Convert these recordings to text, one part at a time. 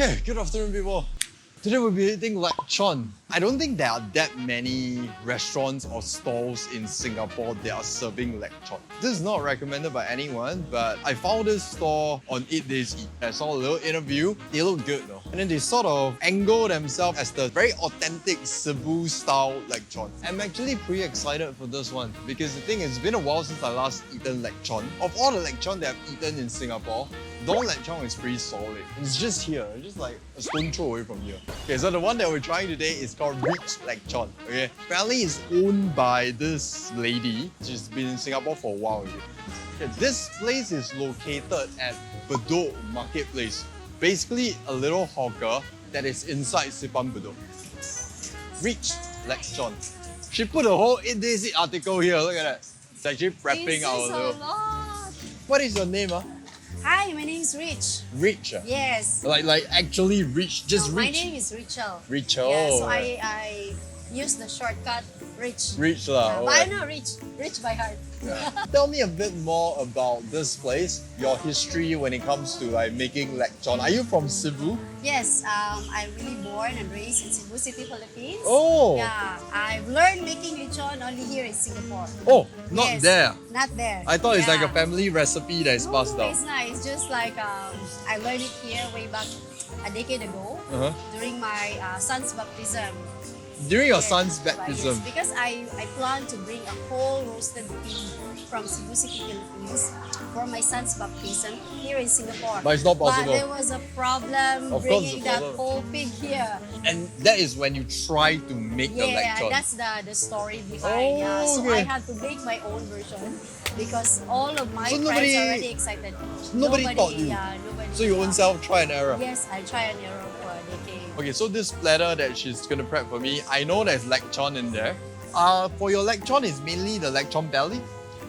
Hey, good afternoon, people. Today we'll be eating lechon. I don't think there are that many restaurants or stalls in Singapore that are serving lechon. This is not recommended by anyone, but I found this store on 8 Days Eat. I saw a little interview. They look good though. And then they sort of angle themselves as the very authentic Cebu-style lechon. I'm actually pretty excited for this one because the thing is, it's been a while since I last eaten lechon. Of all the lechon that I've eaten in Singapore, Don Lechon is pretty solid. It's just here, just like a stone throw away from here. Okay, so the one that we're trying today is called Ritch Lechon. Okay, apparently it's owned by this lady. She's been in Singapore for a while already. Okay, this place is located at Bedok Marketplace. Basically a little hawker that is inside Sipan Bedok. Ritch Lechon. She put a whole 8 Days Eat article here, look at that. It's actually prepping our little... What is your name? Hi, my name is Ritch. Ritch? Yes. Like actually Ritch, just no, Ritch? My name is Rachel. Rachel. Yeah, so I use the shortcut Ritch. Ritch lah. But I know Ritch by heart. Yeah. Tell me a bit more about this place, your history when it comes to like making lechon. Are you from Cebu? Yes, I'm really born and raised in Cebu City, Philippines. Oh! Yeah, I've learned making lechon only here in Singapore. Oh, not there. Not there. I thought it's like a family recipe that is passed down. It's not. It's just like I learned it here way back a decade ago during my son's baptism. During your son's baptism? Yes, because I plan to bring a whole roasted pig from Cebu City, Philippines for my son's baptism here in Singapore. But it's not possible. But there was a problem bringing that whole pig here. And that is when you try to make the lechon. Yeah, that's the story behind. So I had to make my own version because all of my friends are already excited. Nobody taught you? Yeah, nobody. So you own self try and error? Yes, I try and error for a decade. Okay, so this platter that she's gonna prep for me, I know there's lechon in there. For your lechon, it's mainly the lechon belly?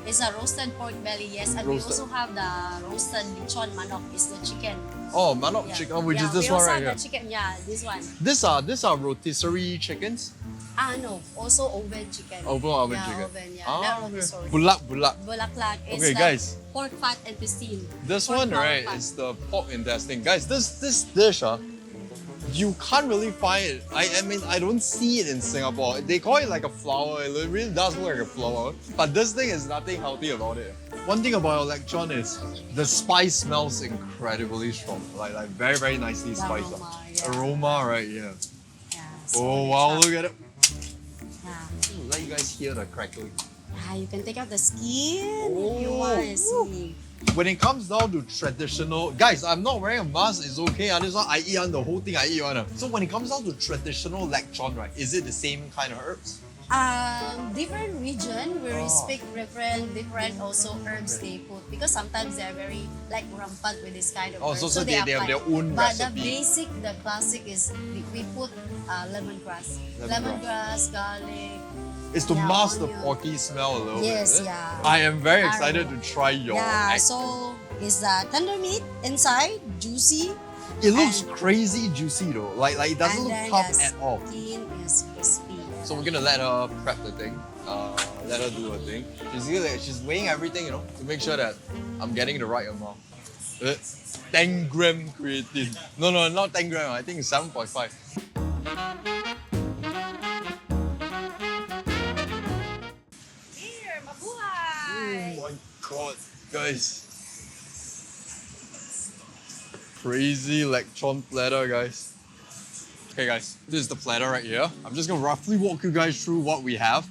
It's a roasted pork belly, yes. And we also have the roasted lechon manok, is the chicken. Oh, manok chicken, which is this one right here. We also have the chicken, yeah, this one. These are rotisserie chickens? No, also oven chicken. Oven yeah, chicken. Oven, yeah. Not rotisserie. Bulaklak. Bulaklak. It's okay, guys. Pork fat and intestine. This pork one, right, is the pork intestine. Guys, this dish, you can't really find it. I mean, I don't see it in Singapore. They call it like a flour. It really does look like a flour. But this thing is nothing healthy about it. One thing about your lechon is the spice smells incredibly strong. Like very, very nicely spiced. Aroma, yeah. Aroma, right? Yeah. So oh wow, look at it. Yeah. Let you guys hear the crackling. Yeah, you can take out the skin if you want to see. When it comes down to traditional, guys, I'm not wearing a mask, it's okay. This one I eat on the whole thing I eat on. So when it comes down to traditional lechon, right, is it the same kind of herbs? Different region, we speak different also herbs they put because sometimes they're very like rampant with this kind of herbs. So they have their own but recipe. The classic is we put lemongrass, garlic. It's to mask the porky smell a little bit. Yes, yeah. I am very excited to try your so it's tender meat inside, juicy. It looks crazy juicy though. Like it doesn't look tough at all. Skin is crispy. So we're gonna let her prep the thing. Let her do her thing. She's weighing everything, you know, to make sure that I'm getting the right amount. 10 gram creatine. No, not 10 gram. I think it's 7.5. Oh my god, guys. Crazy lechon platter, guys. Okay guys, this is the platter right here. I'm just gonna roughly walk you guys through what we have.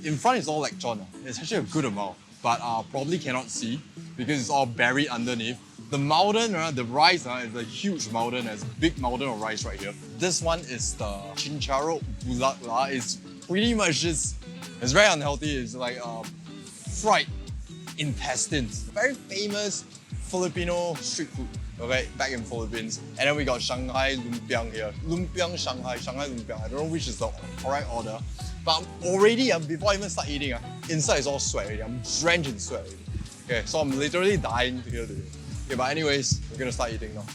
In front is all lechon. It's actually a good amount, but probably cannot see because it's all buried underneath. The mountain, the rice is a huge mountain. There's a big mountain of rice right here. This one is the chicharron bulaklak. It's pretty much just, it's very unhealthy. It's like fried intestines. Very famous Filipino street food, okay, back in Philippines. And then we got Shanghai lumpiang here. Lumpiang Shanghai lumpiang. I don't know which is the correct order. But already, before I even start eating, inside is all sweat already. I'm drenched in sweat already. Okay, so I'm literally dying to hear this. Okay, but anyways, we're gonna start eating now.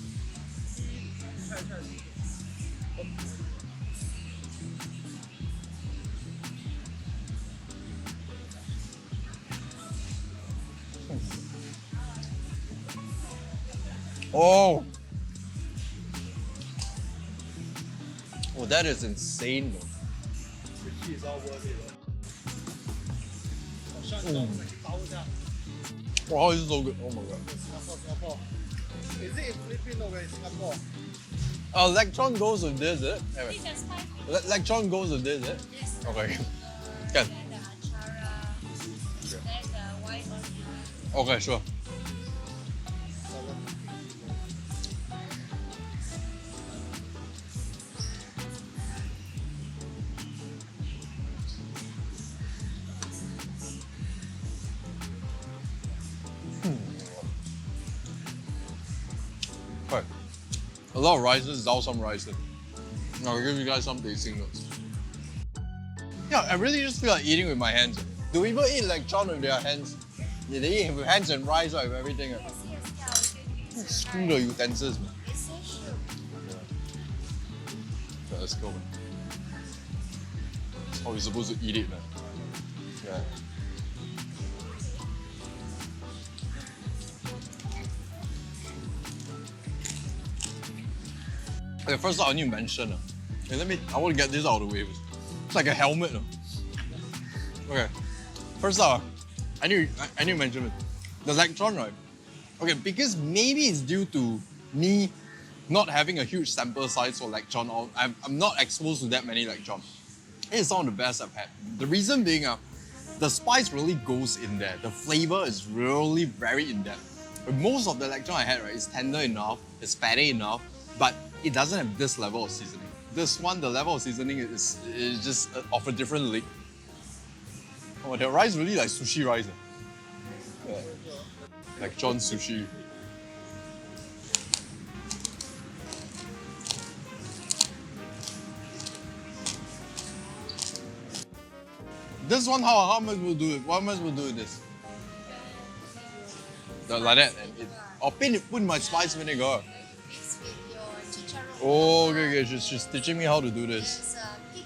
Oh, Oh, that is insane though. Ritch is all worth it. Wow, this is so good. Oh my god. Singapore. Is it in Filipino or in Singapore? Lechon goes with this, is it? I Anyway. think that's 5. Lechon goes with this, is it? Yes. Okay. Can. Then the achara. Then the white onion. Okay, sure. Okay. A lot of rices, down some rices. I'll give you guys some tasting notes. Yeah, I really just feel like eating with my hands. Do people eat lechon with their hands? Yeah, they eat with hands and rice, right, with everything. Right? Yes, yeah. Screw the utensils, man. It's so sure. So let's go, man. That's how we're supposed to eat it, man. Yeah. Okay, first up, I need to mention. Okay, I want to get this out of the way. It's like a helmet. Okay, first up, I need to mention it. The lechon, right? Okay, because maybe it's due to me not having a huge sample size for lechon, or I'm not exposed to that many lechon. It is some of the best I've had. The reason being, the spice really goes in there. The flavor is really very in depth. But most of the lechon I had, right, is tender enough, it's fatty enough, but it doesn't have this level of seasoning. This one, the level of seasoning is just of a different league. Oh, the rice really like sushi rice. Yeah. Lechon sushi. This one, how much we'll do it? What much we'll do with this? Like that, and or put in my spice vinegar. Mix with your chicharron. Oh, okay. She's teaching me how to do this. Yes, kick.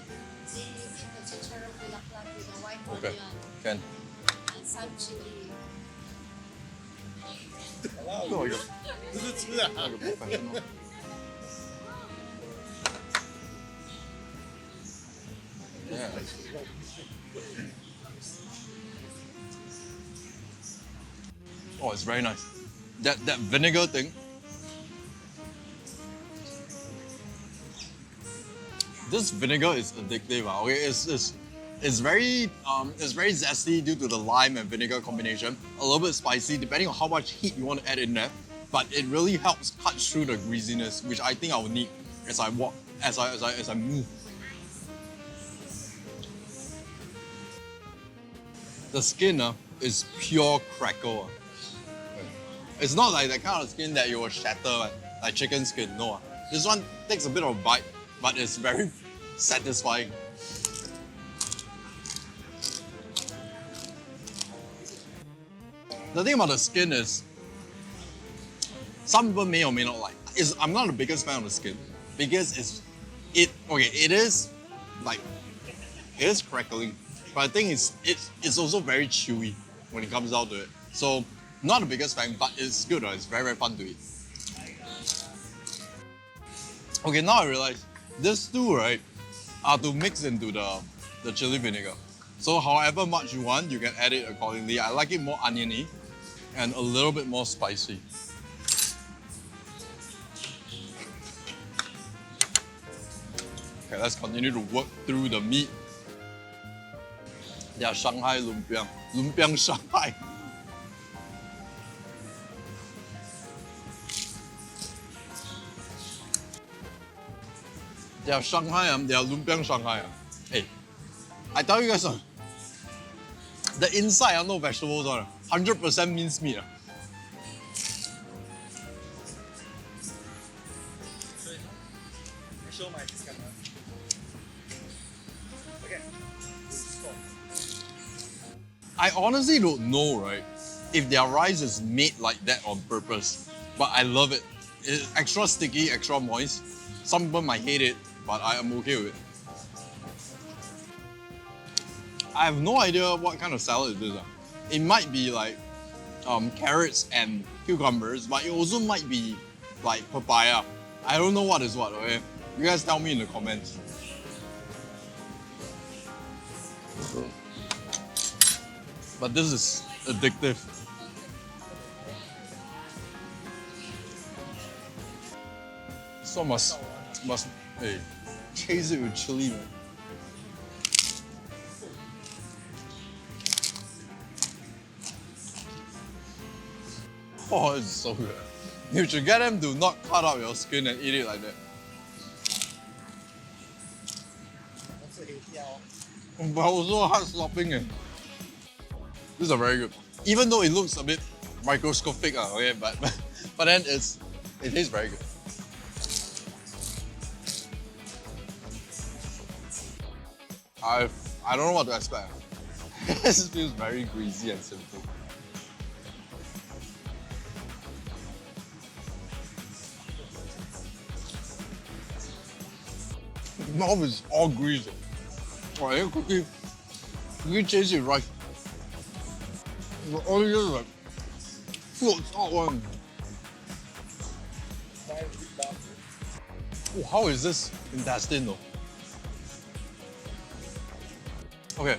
Then you dip the chicharron bulaklak with the white Okay, onion can. and some chili. Oh, you're 这是吃啊。 professional. Yeah. Oh, it's very nice. That vinegar thing. This vinegar is addictive. Okay, it's very zesty due to the lime and vinegar combination. A little bit spicy, depending on how much heat you want to add in there. But it really helps cut through the greasiness, which I think I will need as I walk, as I move. The skin is pure crackle. It's not like the kind of skin that you will shatter, like chicken skin. No, this one takes a bit of a bite, but it's very satisfying. The thing about the skin is, some people may or may not like. I'm not the biggest fan of the skin because it is crackling, but the thing is it's also very chewy when it comes down to it. So not the biggest fan, but it's good. It's very, very fun to eat. Okay, now I realize these two, right, are to mix into the chili vinegar. So however much you want, you can add it accordingly. I like it more oniony and a little bit more spicy. Okay, let's continue to work through the meat. Their Shanghai lumpiang Shanghai. Their Shanghai, their lumpiang Shanghai. Hey, I tell you guys, the inside are no vegetables on 100% minced meat. Show my camera. Okay. Stop. I honestly don't know, right, if their rice is made like that on purpose, but I love it. It's extra sticky, extra moist. Some people might hate it, but I am okay with it. I have no idea what kind of salad it is. It might be like carrots and cucumbers, but it also might be like papaya. I don't know what is what, okay? You guys tell me in the comments. But this is addictive. So must hey, chase it with chili, man. Oh, it's so good. You should get them to not cut out your skin and eat it like that. But also hard slopping. These are very good. Even though it looks a bit microscopic, okay, but then it tastes very good. I don't know what to expect. This feels very greasy and simple. Mouth is all greasy. Oh, yeah, cookie tastes it right. But all you just like floats out one. Oh, how is this intestine though? Okay,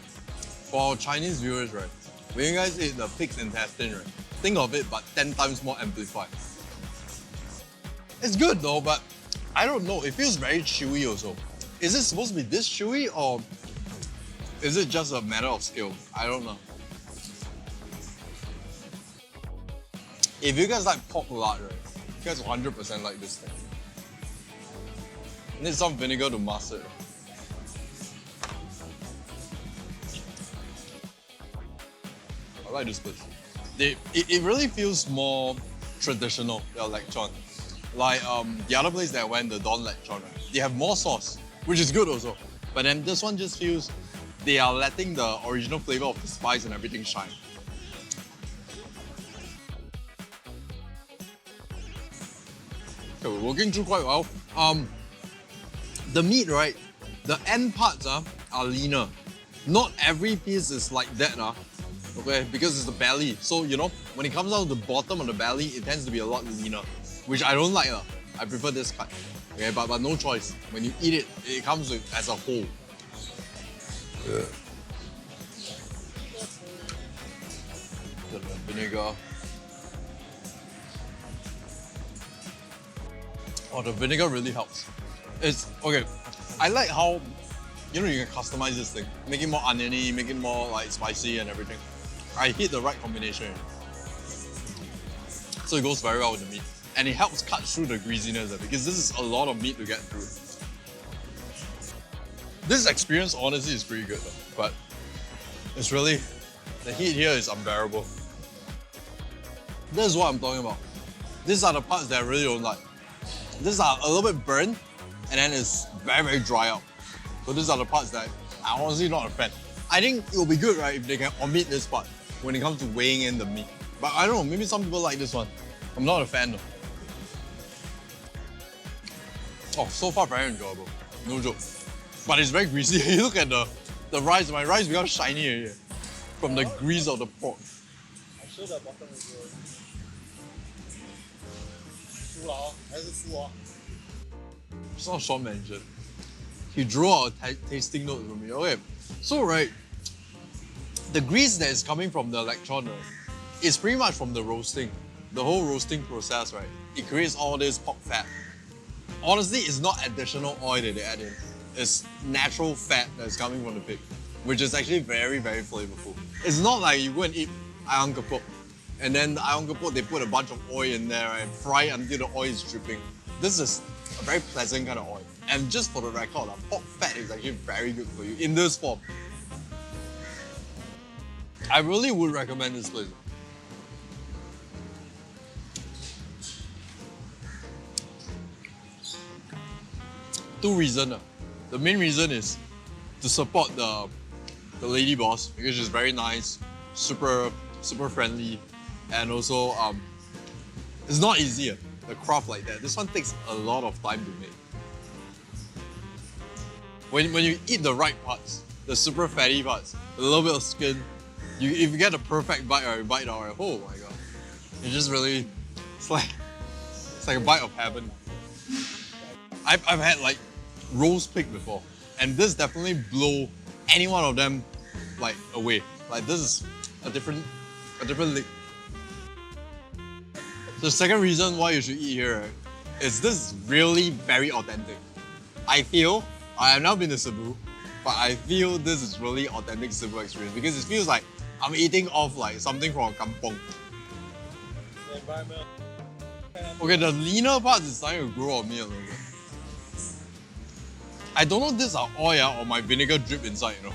for our Chinese viewers, right, when you guys eat the pig's intestine, right, think of it but 10 times more amplified. It's good though, but I don't know, it feels very chewy also. Is it supposed to be this chewy or is it just a matter of skill? I don't know. If you guys like pork lard, right, you guys 100% like this thing. Need some vinegar to master it. I like this place. It really feels more traditional, the lechon. Like the other place that I went, the Don Lechon, right? They have more sauce, which is good also. But then this one just feels they are letting the original flavor of the spice and everything shine. Okay, we're working through quite well. The meat, right? The end parts are leaner. Not every piece is like that, okay? Because it's the belly. So, you know, when it comes down to the bottom of the belly, it tends to be a lot leaner, which I don't like. I prefer this cut. Okay, but no choice. When you eat it, it comes with, as a whole. The vinegar. Oh, the vinegar really helps. It's okay. I like how, you know, you can customize this thing, make it more oniony, make it more like spicy and everything. I hit the right combination, so it goes very well with the meat, and it helps cut through the greasiness because this is a lot of meat to get through. This experience honestly is pretty good though, but it's really, the heat here is unbearable. This is what I'm talking about. These are the parts that I really don't like. These are a little bit burnt, and then it's very, very dry out. So these are the parts that I'm honestly not a fan. I think it will be good, right, if they can omit this part when it comes to weighing in the meat. But I don't know, maybe some people like this one. I'm not a fan though. Oh, so far very enjoyable, no joke. But it's very greasy. You look at the rice, my rice becomes shiny here from the grease of the pork. I'm sure the bottom is good. It's not Sean mentioned. He drew out a tasting note for me. Okay, so right, the grease that is coming from the lechon, right, is pretty much from the roasting. The whole roasting process, right, it creates all this pork fat. Honestly, it's not additional oil that they add in. It's natural fat that's coming from the pig, which is actually very, very flavorful. It's not like you go and eat ayam kepok, and then the ayam kepok, they put a bunch of oil in there and fry it until the oil is dripping. This is a very pleasant kind of oil. And just for the record, pork fat is actually very good for you in this form. I really would recommend this place. Two reasons. The main reason is to support the lady boss because she's very nice, super friendly, and also it's not easy. A craft like that. This one takes a lot of time to make. When you eat the right parts, the super fatty parts, a little bit of skin, if you get the perfect bite or you bite out, right, oh my god, it just really, it's like a bite of heaven. I've had like roast pig before, and this definitely blow any one of them like away. Like this is a different league. The second reason why you should eat here, right, is this is really very authentic. I feel, I have not been to Cebu, but I feel this is really authentic Cebu experience because it feels like I'm eating off like something from a kampong. The environment. Okay, the leaner part is starting to grow on me a little bit. I don't know if this is oil or my vinegar drip inside, you know.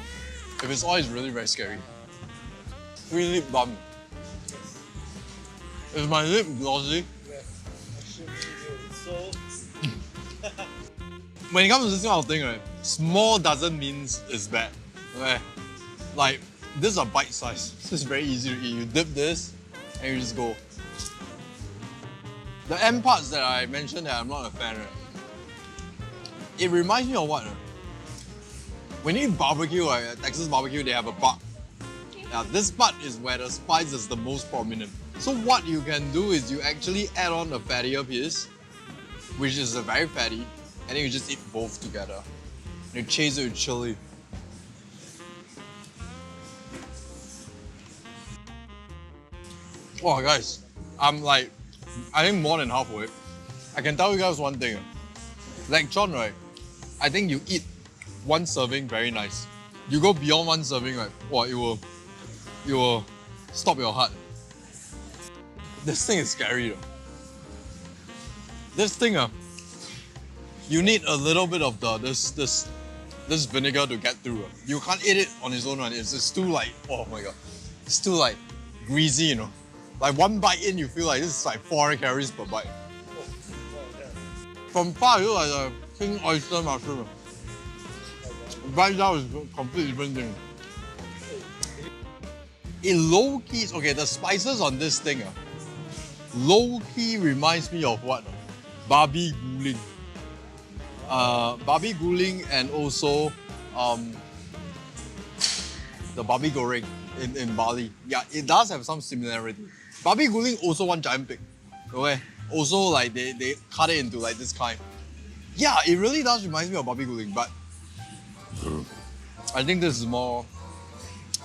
If it's oil, it's really very scary. 3 lip balm. Is my lip glossy? Yes. So When it comes to this kind of thing, right, small doesn't mean it's bad. Okay? Like, this is a bite size. This is very easy to eat. You dip this and you just go. The end parts that I mentioned that I'm not a fan, right? It reminds me of what? When you eat barbecue, right, at Texas barbecue, they have a butt. Now, this part is where the spice is the most prominent. So what you can do is you actually add on a fattier piece, which is a very fatty, and then you just eat both together. And you chase it with chili. Oh guys, I'm like, I think more than halfway. I can tell you guys one thing. Lechon, right? I think you eat one serving very nice. You go beyond one serving, right? Wow, it will stop your heart. This thing is scary though. This thing, you need a little bit of this vinegar to get through. You can't eat it on its own, right? It's too like, oh my god. It's too like greasy, you know. Like one bite in, you feel like this is like 400 calories per bite. From far, you look like a king oyster mushroom. Bite down is a completely different thing. In low key, okay, the spices on this thing, low key reminds me of what? Babi guling. Babi guling and also the babi goreng in Bali. Yeah, it does have some similarity. Babi guling also one giant pig. Okay. Also like they cut it into like this kind. Yeah, it really does remind me of babi guling, but I think this is more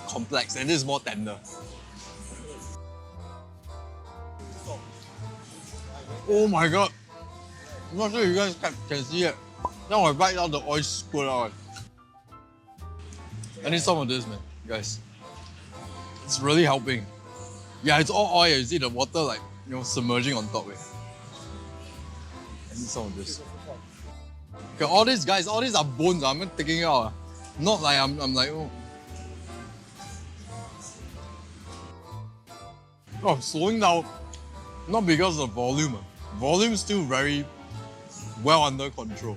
complex and this is more tender. Oh my god. I'm not sure if you guys can see it. Now I bite out the oil squirt out. I need some of this, man, guys. It's really helping. Yeah, it's all oil. You see the water like, you know, submerging on top. I need some of this. Okay, all these guys, all these are bones. I'm not taking it out. Not like I'm like, oh. Oh, I'm slowing down. Not because of volume. Volume is still very well under control.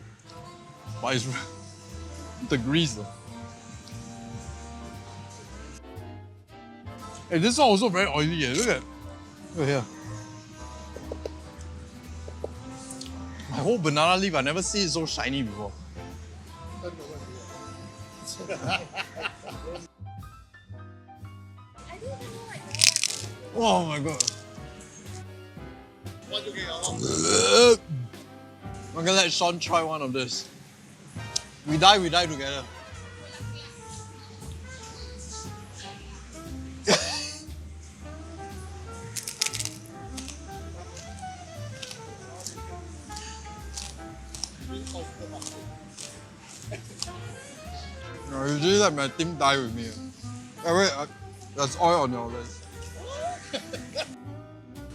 But it's the grease though. Hey, this one also very oily. Look at here. My whole banana leaf, I never seen it so shiny before. Oh my god. I'm gonna let Sean try one of this. We die together. I usually let my team die with me. Hey, wait, there's oil on your list.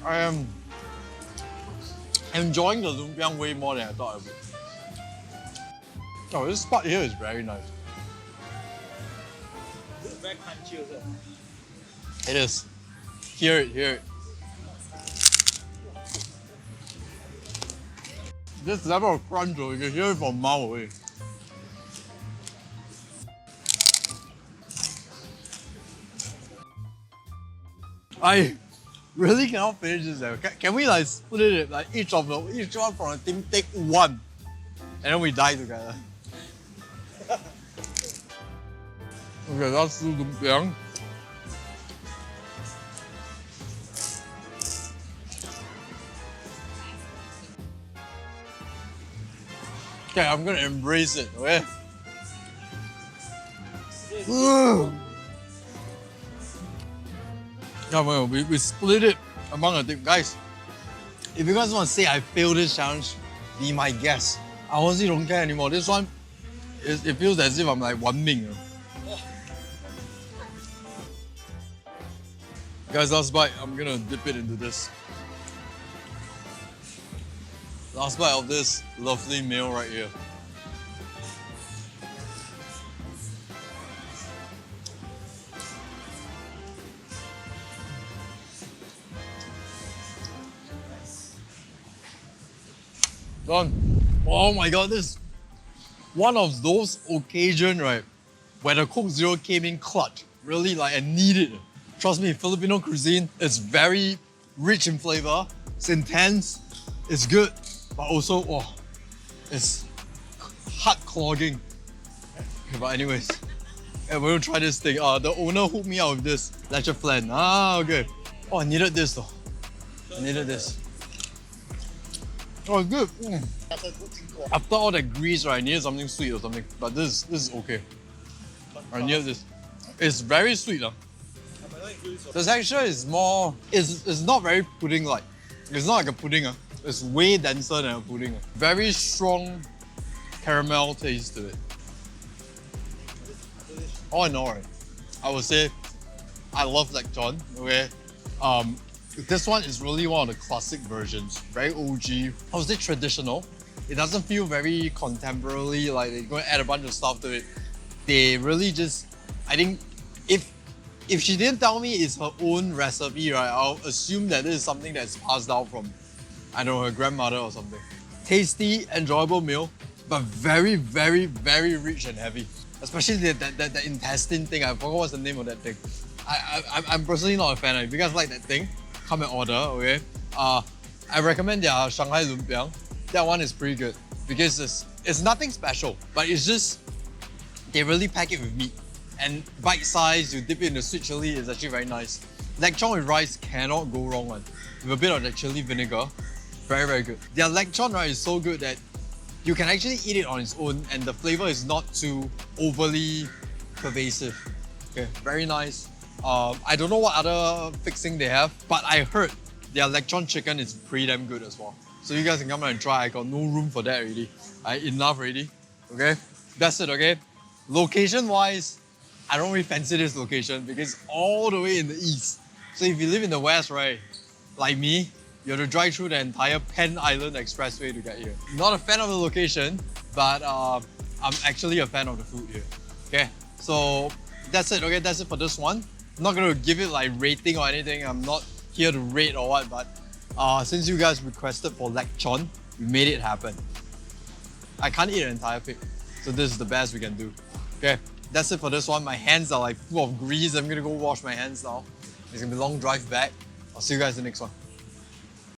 I am enjoying the lumpiang way more than I thought I would. Oh, this spot here is very nice. It's very crunchy also. It is. Hear it, hear it. This level of crunch, though, you can hear it from a mile away. I really cannot finish this. Can we like split it? Like each one from the team take one, and then we die together. Okay, that's the lumpiang. Okay, I'm gonna embrace it. Okay. Yeah, well, we split it among the team. Guys, if you guys want to say I failed this challenge, be my guest. I honestly don't care anymore. This one, it feels as if I'm like one ming. You know? Guys, last bite, I'm gonna dip it into this. Last bite of this lovely meal right here. Done. Oh my god, this is one of those occasions, right, where the Coke Zero came in clutch. Really, like, I need it. Trust me, Filipino cuisine is very rich in flavor. It's intense, it's good, but also, oh, it's heart clogging. Okay, but anyways, we're gonna try this thing. The owner hooked me out with this Lechon flan. Ah, okay. Oh, I needed this though. I needed this. Oh, it's good. After all that grease, right, I needed something sweet or something. But this is okay. I needed this. It's very sweet. The texture is more, it's not very pudding-like. It's not like a pudding. It's way denser than a pudding. Very strong caramel taste to it. All in all, right, I would say I love Lechon. Okay, this one is really one of the classic versions. Very OG. I would say traditional. It doesn't feel very contemporary. Like they're going to add a bunch of stuff to it. They really just, I think, if she didn't tell me it's her own recipe, right, I'll assume that this is something that's passed down from, I don't know, her grandmother or something. Tasty, enjoyable meal, but very, very, very rich and heavy. Especially the intestine thing. I forgot what's the name of that thing. I'm personally not a fan. If you guys like that thing, come and order, okay? I recommend their Shanghai lumpiang. That one is pretty good because it's nothing special, but it's just, they really pack it with meat. And bite size, you dip it in the sweet chili, it's actually very nice. Lechon with rice cannot go wrong one. With a bit of that chili vinegar, very, very good. Their lechon, right, is so good that you can actually eat it on its own and the flavor is not too overly pervasive. Okay, very nice. I don't know what other fixing they have, but I heard their lechon chicken is pretty damn good as well. So you guys can come and try. I got no room for that already. Enough already. Okay, that's it. Okay, location-wise, I don't really fancy this location because it's all the way in the east. So if you live in the west, right, like me, you have to drive through the entire Penn Island Expressway to get here. Not a fan of the location, but I'm actually a fan of the food here. Okay, so that's it. Okay, that's it for this one. I'm not gonna give it like rating or anything. I'm not here to rate or what, but since you guys requested for lechon, we made it happen. I can't eat an entire pig, so this is the best we can do. Okay, that's it for this one. My hands are like full of grease. I'm gonna go wash my hands now. It's gonna be a long drive back. I'll see you guys in the next one.